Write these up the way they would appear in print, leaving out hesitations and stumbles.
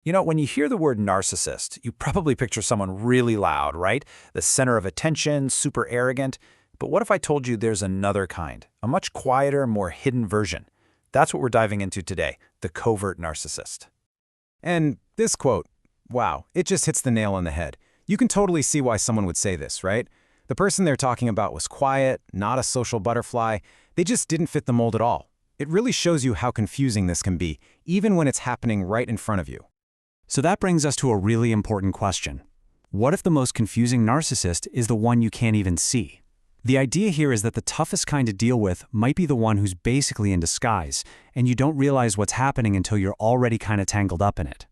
When you hear the word narcissist, you probably picture someone really loud, right? The center of attention, super arrogant. But what if I told you there's another kind, a much quieter, more hidden version? That's what we're diving into today, the covert narcissist. And this quote, wow, it just hits the nail on the head. You can totally see why someone would say this, right? The person they're talking about was quiet, not a social butterfly. They just didn't fit the mold at all. It really shows you how confusing this can be, even when it's happening right in front of you. So that brings us to a really important question. What if the most confusing narcissist is the one you can't even see? The idea here is that the toughest kind to deal with might be the one who's basically in disguise, and you don't realize what's happening until you're already kind of tangled up in it.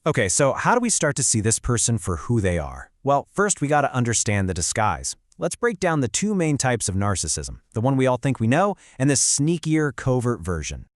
Okay, so how do we start to see this person for who they are? Well, first we gotta understand the disguise. Let's break down the two main types of narcissism, the one we all think we know, and the sneakier, covert version.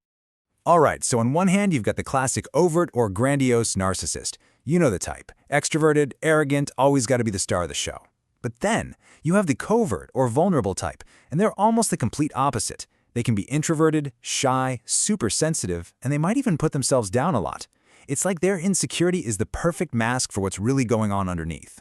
All right, so on one hand, you've got the classic overt or grandiose narcissist. You know the type. Extroverted, arrogant, always got to be the star of the show. But then, you have the covert or vulnerable type, and they're almost the complete opposite. They can be introverted, shy, super sensitive, and they might even put themselves down a lot. It's like their insecurity is the perfect mask for what's really going on underneath.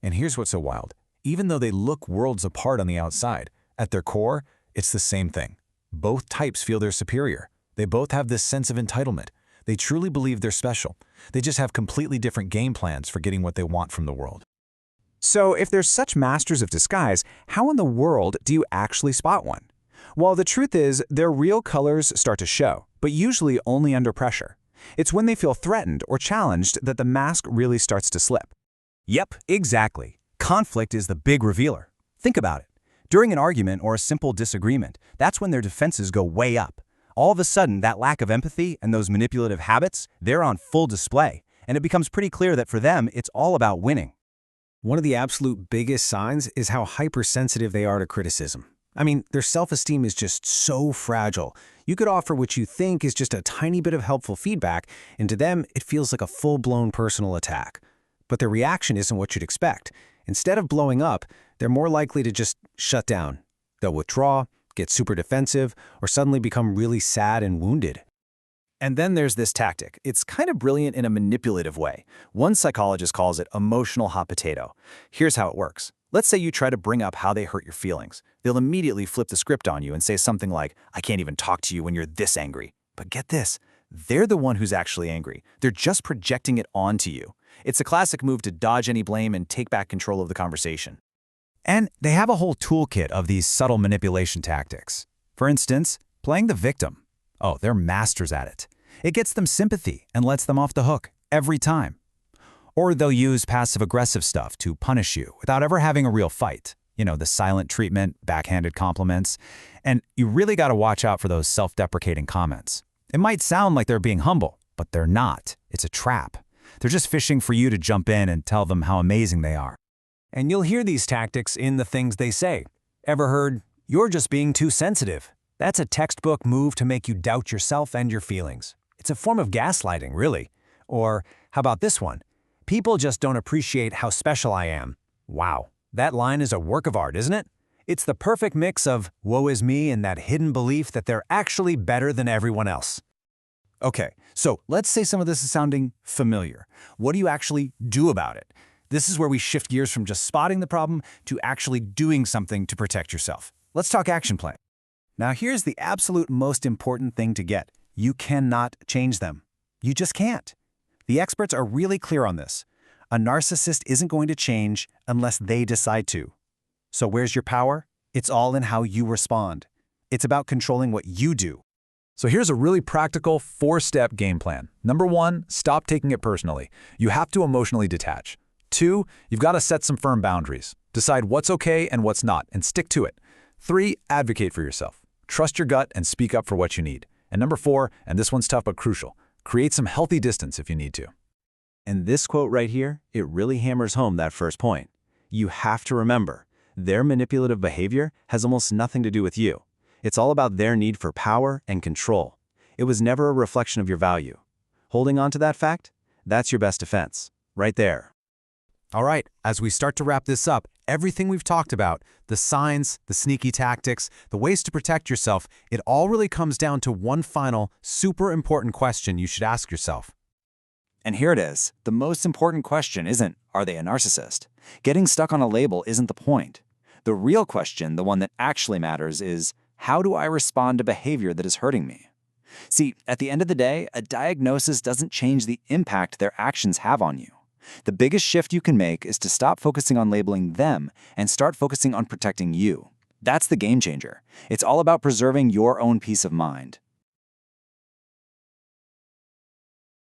And here's what's so wild. Even though they look worlds apart on the outside, at their core, it's the same thing. Both types feel they're superior. They both have this sense of entitlement. They truly believe they're special. They just have completely different game plans for getting what they want from the world. So if they're such masters of disguise, how in the world do you actually spot one? Well, the truth is, their real colors start to show, but usually only under pressure. It's when they feel threatened or challenged that the mask really starts to slip. Yep, exactly. Conflict is the big revealer. Think about it. During an argument or a simple disagreement, that's when their defenses go way up. All of a sudden, that lack of empathy and those manipulative habits, they're on full display, and it becomes pretty clear that for them, it's all about winning. One of the absolute biggest signs is how hypersensitive they are to criticism. I mean, their self-esteem is just so fragile. You could offer what you think is just a tiny bit of helpful feedback, and to them, it feels like a full-blown personal attack. But their reaction isn't what you'd expect. Instead of blowing up, they're more likely to just shut down. They'll withdraw, get super defensive, or suddenly become really sad and wounded. And then there's this tactic. It's kind of brilliant in a manipulative way. One psychologist calls it emotional hot potato. Here's how it works. Let's say you try to bring up how they hurt your feelings. They'll immediately flip the script on you and say something like, "I can't even talk to you when you're this angry." But get this, they're the one who's actually angry. They're just projecting it onto you. It's a classic move to dodge any blame and take back control of the conversation. And they have a whole toolkit of these subtle manipulation tactics. For instance, playing the victim. Oh, they're masters at it. It gets them sympathy and lets them off the hook every time. Or they'll use passive-aggressive stuff to punish you without ever having a real fight. You know, the silent treatment, backhanded compliments. And you really got to watch out for those self-deprecating comments. It might sound like they're being humble, but they're not. It's a trap. They're just fishing for you to jump in and tell them how amazing they are. And you'll hear these tactics in the things they say. Ever heard, "You're just being too sensitive"? That's a textbook move to make you doubt yourself and your feelings. It's a form of gaslighting, really. Or, how about this one? "People just don't appreciate how special I am." Wow, that line is a work of art, isn't it? It's the perfect mix of woe is me and that hidden belief that they're actually better than everyone else. Okay, so let's say some of this is sounding familiar. What do you actually do about it? This is where we shift gears from just spotting the problem to actually doing something to protect yourself. Let's talk action plan. Now here's the absolute most important thing to get. You cannot change them. You just can't. The experts are really clear on this. A narcissist isn't going to change unless they decide to. So where's your power? It's all in how you respond. It's about controlling what you do. So here's a really practical 4-step game plan. Number 1, stop taking it personally. You have to emotionally detach. 2, you've got to set some firm boundaries. Decide what's okay and what's not, and stick to it. 3, advocate for yourself. Trust your gut and speak up for what you need. And number 4, and this one's tough but crucial, create some healthy distance if you need to. And this quote right here, it really hammers home that first point. You have to remember, their manipulative behavior has almost nothing to do with you. It's all about their need for power and control. It was never a reflection of your value. Holding on to that fact, that's your best defense, right there. All right, as we start to wrap this up, everything we've talked about, the signs, the sneaky tactics, the ways to protect yourself, it all really comes down to one final, super important question you should ask yourself. And here it is. The most important question isn't, are they a narcissist? Getting stuck on a label isn't the point. The real question, the one that actually matters, is how do I respond to behavior that is hurting me? See, at the end of the day, a diagnosis doesn't change the impact their actions have on you. The biggest shift you can make is to stop focusing on labeling them and start focusing on protecting you. That's the game changer. It's all about preserving your own peace of mind.